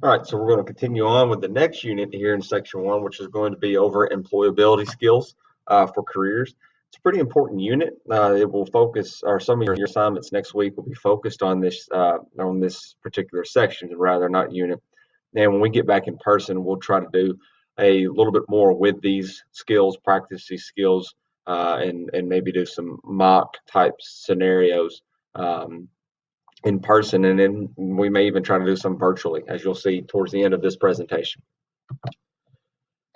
All right, so we're going to continue on with the next unit here in section one, which is going to be over employability skills for careers. It's a pretty important unit. It will focus, or some of your assignments next week will be focused on this particular section, rather not unit. And when we get back in person, we'll try to do a little bit more with these skills, practice these skills, and maybe do some mock type scenarios. In person, and then we may even try to do some virtually, as you'll see towards the end of this presentation.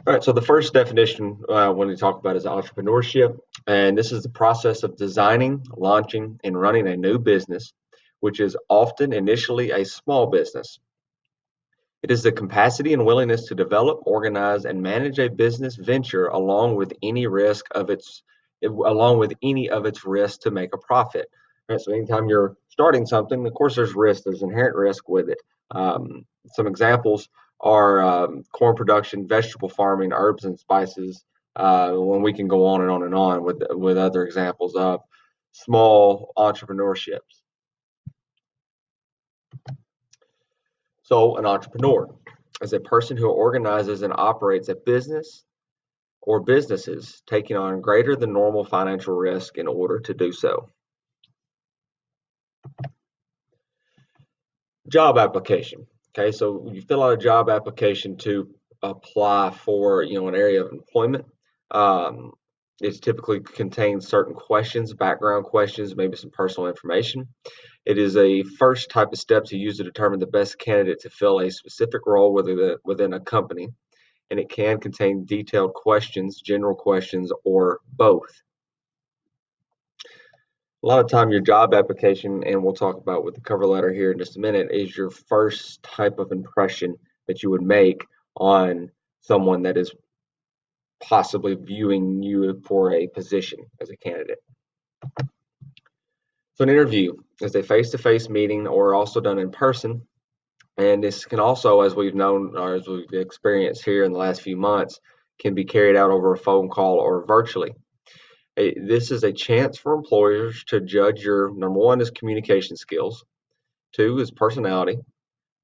All right, so the first definition when we talk about is entrepreneurship, and this is the process of designing, launching, and running a new business, which is often initially a small business. It is the capacity and willingness to develop, organize, and manage a business venture along with any of its risks to make a profit. Right, so anytime you're starting something, of course, there's risk. There's inherent risk with it. Some examples are corn production, vegetable farming, herbs and spices. When we can go on and on and on with other examples of small entrepreneurships. So, an entrepreneur is a person who organizes and operates a business or businesses, taking on greater than normal financial risk in order to do so. Job application. Okay, so you fill out a job application to apply for an area of employment. It typically contains certain questions, background questions, maybe some personal information. It is a first type of step to use to determine the best candidate to fill a specific role within a company, and it can contain detailed questions, general questions, or both. A lot of time your job application, and we'll talk about with the cover letter here in just a minute, is your first type of impression that you would make on someone that is possibly viewing you for a position as a candidate. So an interview is a face-to-face meeting or also done in person. And this can also, as we've known or as we've experienced here in the last few months, can be carried out over a phone call or virtually. This is a chance for employers to judge your, number one is communication skills, two is personality,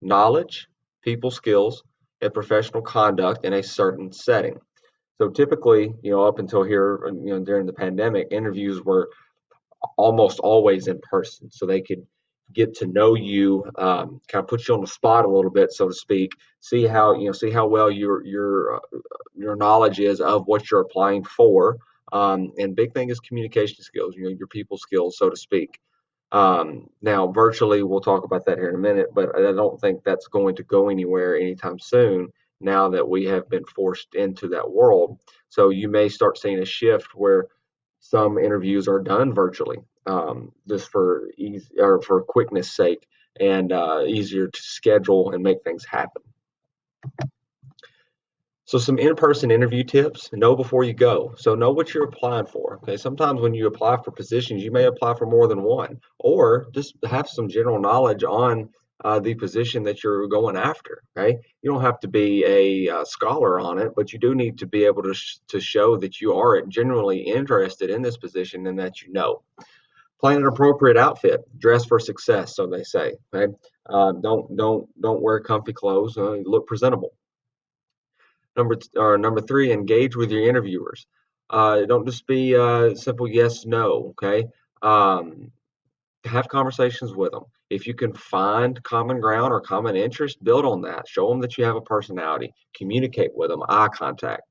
knowledge, people skills, and professional conduct in a certain setting. So typically, up until here, during the pandemic, interviews were almost always in person, so they could get to know you, kind of put you on the spot a little bit, so to speak. See how well your knowledge is of what you're applying for. And big thing is communication skills, your people skills, so to speak. Now, virtually, we'll talk about that here in a minute, but I don't think that's going to go anywhere anytime soon now that we have been forced into that world. So you may start seeing a shift where some interviews are done virtually, just for ease or for quickness sake, and easier to schedule and make things happen. So some in-person interview tips: know before you go. So know what you're applying for. Okay, sometimes when you apply for positions, you may apply for more than one, or just have some general knowledge on the position that you're going after. Okay, you don't have to be a scholar on it, but you do need to be able to show that you are genuinely interested in this position and that you know. Plan an appropriate outfit. Dress for success, so they say. Okay, don't wear comfy clothes. Look presentable. Number three, engage with your interviewers. Don't just be simple yes, no. Okay, have conversations with them. If you can find common ground or common interest, build on that. Show them that you have a personality. Communicate with them. Eye contact.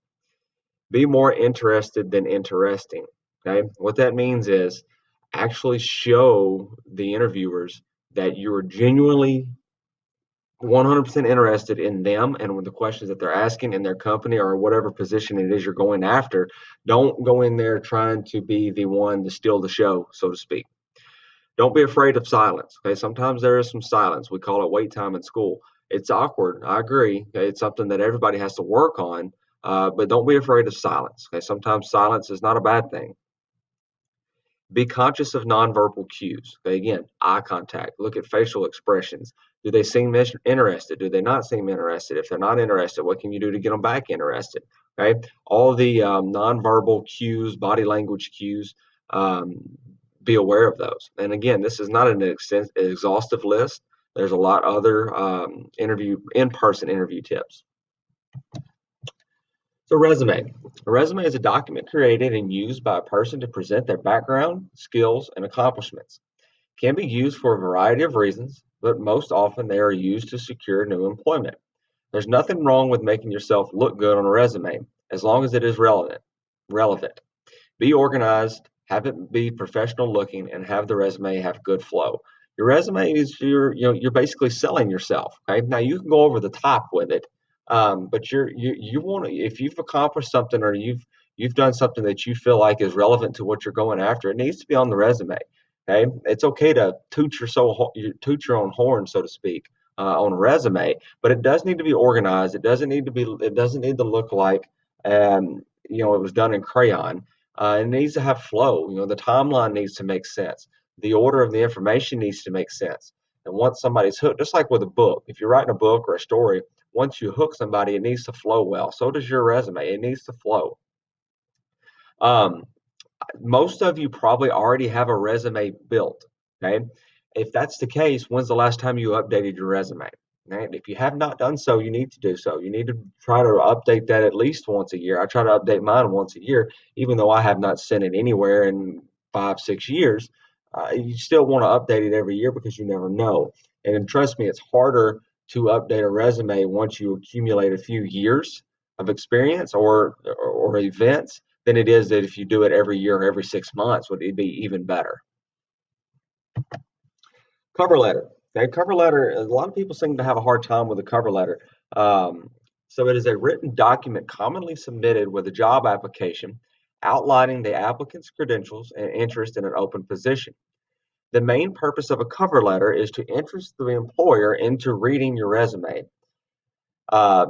Be more interested than interesting. Okay, what that means is actually show the interviewers that you are genuinely 100% interested in them and with the questions that they're asking in their company or whatever position it is you're going after. Don't go in there trying to be the one to steal the show, so to speak. Don't be afraid of silence. Okay, sometimes there is some silence. We call it wait time in school. It's awkward. I agree. Okay? It's something that everybody has to work on, but don't be afraid of silence. Okay, sometimes silence is not a bad thing. Be conscious of nonverbal cues. Okay, again, eye contact. Look at facial expressions. Do they seem interested? Do they not seem interested? If they're not interested, what can you do to get them back interested? Okay, all the nonverbal cues, body language cues. Be aware of those. And again, this is not an exhaustive list. There's a lot other in-person interview tips. So resume. A resume is a document created and used by a person to present their background, skills, and accomplishments. It can be used for a variety of reasons, but most often they are used to secure new employment. There's nothing wrong with making yourself look good on a resume as long as it is relevant. Be organized, have it be professional looking, and have the resume have good flow. Your resume is you're basically selling yourself. Okay, now you can go over the top with it, but you want to, if you've accomplished something or you've done something that you feel like is relevant to what you're going after, it needs to be on the resume. Okay, it's okay to toot your own horn, so to speak, on a resume, but it does need to be organized. It doesn't need to look like it was done in crayon. It needs to have flow. The timeline needs to make sense. The order of the information needs to make sense. And once somebody's hooked, just like with a book, if you're writing a book or a story, once you hook somebody, it needs to flow well. So does your resume. It needs to flow. Um, Most of you probably already have a resume built. Okay. If that's the case, when's the last time you updated your resume? Right? If you have not done so, you need to do so. You need to try to update that at least once a year. I try to update mine once a year, even though I have not sent it anywhere in 5, 6 years. You still want to update it every year because you never know. And trust me, it's harder to update a resume once you accumulate a few years of experience or events than it is that if you do it every year or every 6 months, would it be even better? Cover letter. Okay, cover letter. A lot of people seem to have a hard time with a cover letter. Um, so it is a written document commonly submitted with a job application outlining the applicant's credentials and interest in an open position. The main purpose of a cover letter is to interest the employer into reading your resume. Uh,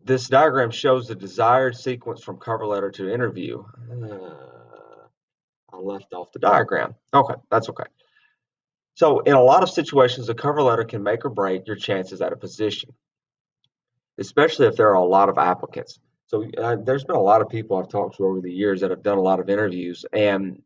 this diagram shows the desired sequence from cover letter to interview. I left off the diagram. Okay, that's okay. So, in a lot of situations, a cover letter can make or break your chances at a position, especially if there are a lot of applicants. So, there's been a lot of people I've talked to over the years that have done a lot of interviews, and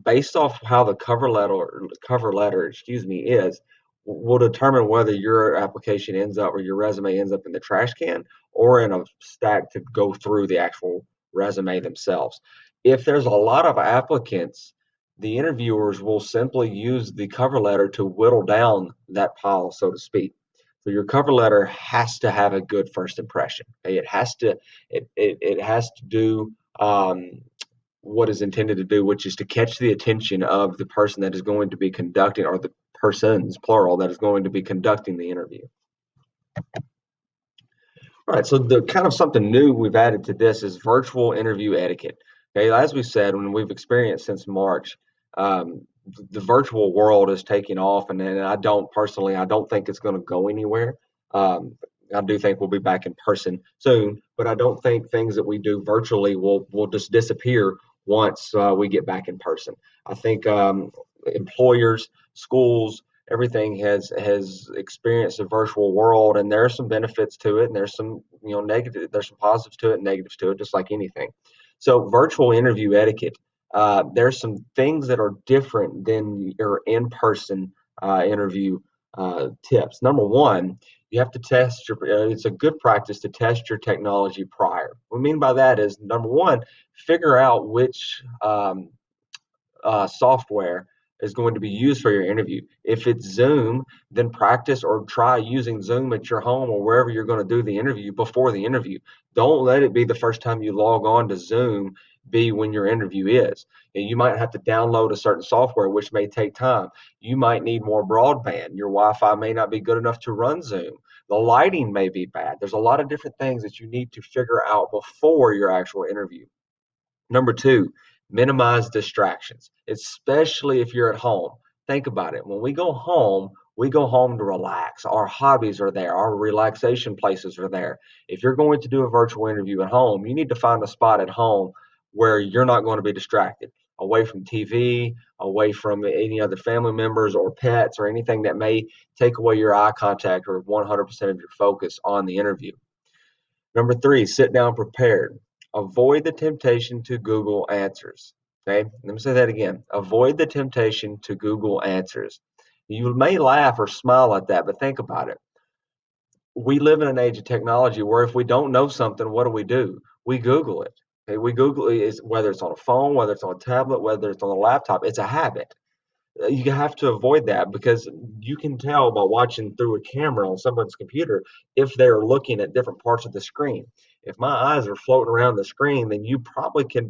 based off how the cover letter, excuse me, is, will determine whether your application ends up or your resume ends up in the trash can or in a stack to go through the actual resume themselves. If there's a lot of applicants, the interviewers will simply use the cover letter to whittle down that pile, so to speak. So your cover letter has to have a good first impression. Okay? It has to do what is intended to do, which is to catch the attention of the person that is going to be conducting, or the persons, plural, that is going to be conducting the interview. All right, so the kind of something new we've added to this is virtual interview etiquette. Okay, as we said, when we've experienced since March, the virtual world is taking off, and I don't think it's going to go anywhere. Um, I do think we'll be back in person soon, but I don't think things that we do virtually will just disappear once we get back in person. I think employers, schools, everything has experienced a virtual world, and there are some benefits to it, and there's some negative, there's some positives to it and negatives to it, just like anything. So virtual interview etiquette, there's some things that are different than your in-person interview tips. Number one, you have to test your it's a good practice to test your technology prior. What I mean by that is, number one, figure out which software is going to be used for your interview. If it's Zoom, then practice or try using Zoom at your home or wherever you're going to do the interview before the interview. Don't let it be the first time you log on to Zoom be when your interview is. And you might have to download a certain software, which may take time. You might need more broadband. Your Wi-Fi may not be good enough to run Zoom. The lighting may be bad. There's a lot of different things that you need to figure out before your actual interview. Number two, minimize distractions, especially if you're at home. Think about it. When we go home to relax. Our hobbies are there, our relaxation places are there. If you're going to do a virtual interview at home, you need to find a spot at home where you're not going to be distracted, away from TV, away from any other family members or pets or anything that may take away your eye contact or 100% of your focus on the interview. Number three, sit down prepared. Avoid the temptation to Google answers. Okay, let me say that again. Avoid the temptation to Google answers. You may laugh or smile at that, but think about it. We live in an age of technology where if we don't know something, what do? We Google it. Okay, we Google it, whether it's on a phone, whether it's on a tablet, whether it's on a laptop. It's a habit. You have to avoid that because you can tell by watching through a camera on someone's computer if they're looking at different parts of the screen. If my eyes are floating around the screen, then you probably can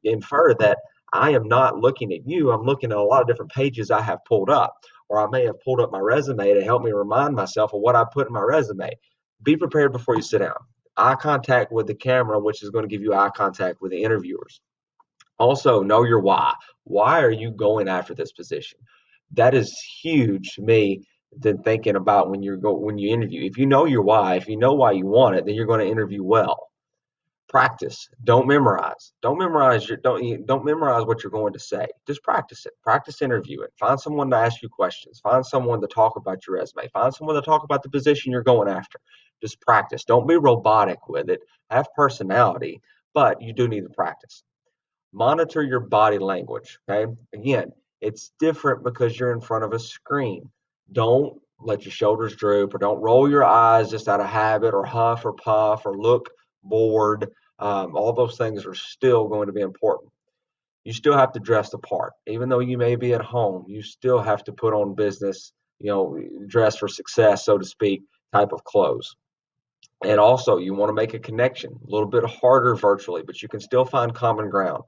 infer that I am not looking at you. I'm looking at a lot of different pages I have pulled up, or I may have pulled up my resume to help me remind myself of what I put in my resume. Be prepared before you sit down. Eye contact with the camera, which is going to give you eye contact with the interviewers. Also, know your why. Why are you going after this position? That is huge to me than thinking about when you interview. If you know your why, if you know why you want it, then you're going to interview well. Practice. Don't memorize. Don't memorize what you're going to say. Just practice it. Practice interviewing. Find someone to ask you questions. Find someone to talk about your resume. Find someone to talk about the position you're going after. Just practice. Don't be robotic with it. Have personality, but you do need to practice. Monitor your body language. Okay. Again, it's different because you're in front of a screen. Don't let your shoulders droop or don't roll your eyes just out of habit or huff or puff or look bored. All those things are still going to be important. You still have to dress the part. Even though you may be at home, you still have to put on business, dress for success, so to speak, type of clothes. And also, you want to make a connection, a little bit harder virtually, but you can still find common ground.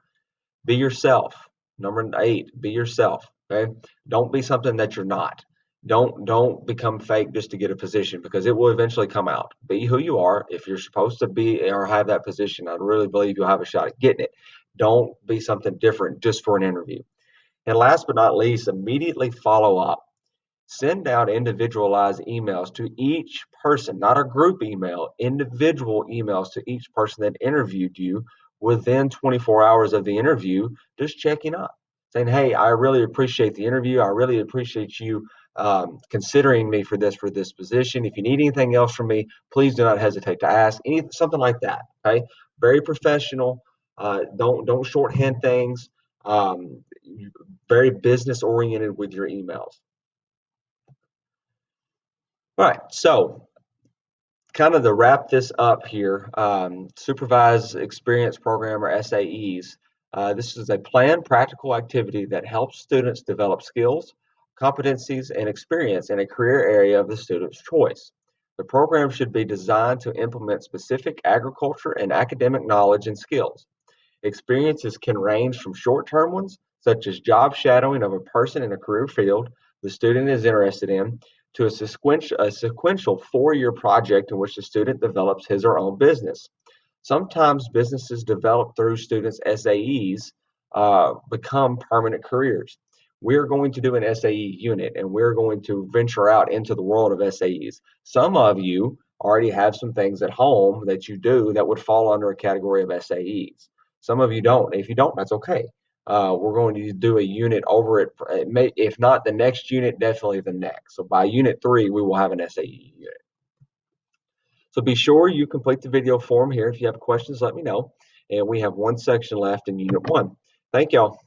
Be yourself. Number 8, be yourself. Okay. Don't be something that you're not. Don't become fake just to get a position because it will eventually come out. Be who you are. If you're supposed to be or have that position, I really believe you'll have a shot at getting it. Don't be something different just for an interview. And last but not least, immediately follow up. Send out individualized emails to each person, not a group email, individual emails to each person that interviewed you within 24 hours of the interview, just checking up, saying, "Hey, I really appreciate the interview. I really appreciate you considering me for this position. If you need anything else from me, please do not hesitate to ask." Something like that. Okay, very professional. Don't shorthand things. Um, very business oriented with your emails. All right, so kind of to wrap this up here, Supervised Experience Program or SAEs. This is a planned practical activity that helps students develop skills, competencies, and experience in a career area of the student's choice. The program should be designed to implement specific agriculture and academic knowledge and skills. Experiences can range from short-term ones, such as job shadowing of a person in a career field the student is interested in, to a sequential 4-year project in which the student develops his or her own business. Sometimes businesses developed through students' SAEs become permanent careers. We're going to do an SAE unit and we're going to venture out into the world of SAEs. Some of you already have some things at home that you do that would fall under a category of SAEs. Some of you don't. If you don't, that's okay. We're going to do a unit over it. If not the next unit, definitely the next. So by unit 3, we will have an SAE unit. So be sure you complete the video form here. If you have questions, let me know. And we have one section left in unit 1. Thank y'all.